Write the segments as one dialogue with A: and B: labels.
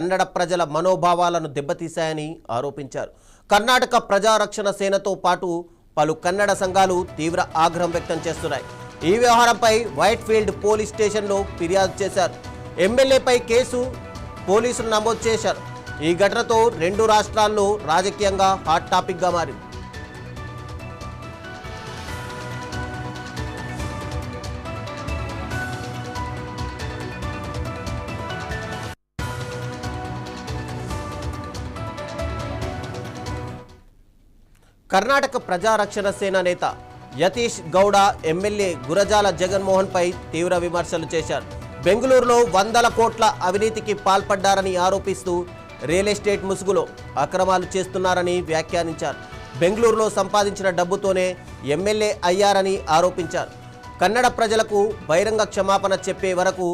A: కన్నడ ప్రజల మనోభావాలను దెబ్బతీశాయని ఆరోపించారు. కర్ణాటక ప్రజారక్షణ సేనతో పాటు పలు కన్నడ సంఘాలు తీవ్ర ఆగ్రహం వ్యక్తం చేస్తున్నాయి. ఈ వ్యవహారంపై వైట్ఫీల్డ్ పోలీస్ స్టేషన్లో ఫిర్యాదు చేశారు. ఎమ్మెల్యేపై కేసు పోలీసులు నమోదు చేశారు. ఈ ఘటనతో రెండు రాష్ట్రాల్లో రాజకీయంగా హాట్ టాపిక్గా మారింది. కర్ణాటక ప్రజారక్షణ సేన నేత యతీష్ గౌడ ఎమ్మెల్యే గురజాల జగన్మోహన్ పై తీవ్ర విమర్శలు చేశారు. బెంగళూరులో 100 కోట్ల అవినీతికి పాల్పడ్డారని ఆరోపిస్తూ రియల్ ఎస్టేట్ ముసుగులో అక్రమాలు చేస్తున్నారని వ్యాఖ్యానించారు. బెంగళూరులో సంపాదించిన డబ్బుతోనే ఎమ్మెల్యే అయ్యారని ఆరోపించారు. కన్నడ ప్రజలకు బహిరంగ క్షమాపణ చెప్పే వరకు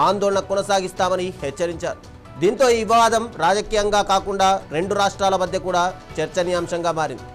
A: ఆందోళన కొనసాగిస్తామని హెచ్చరించారు. దీంతో ఈ వివాదం రాజకీయంగా కాకుండా రెండు రాష్ట్రాల మధ్య కూడా చర్చనీయాంశంగా మారింది.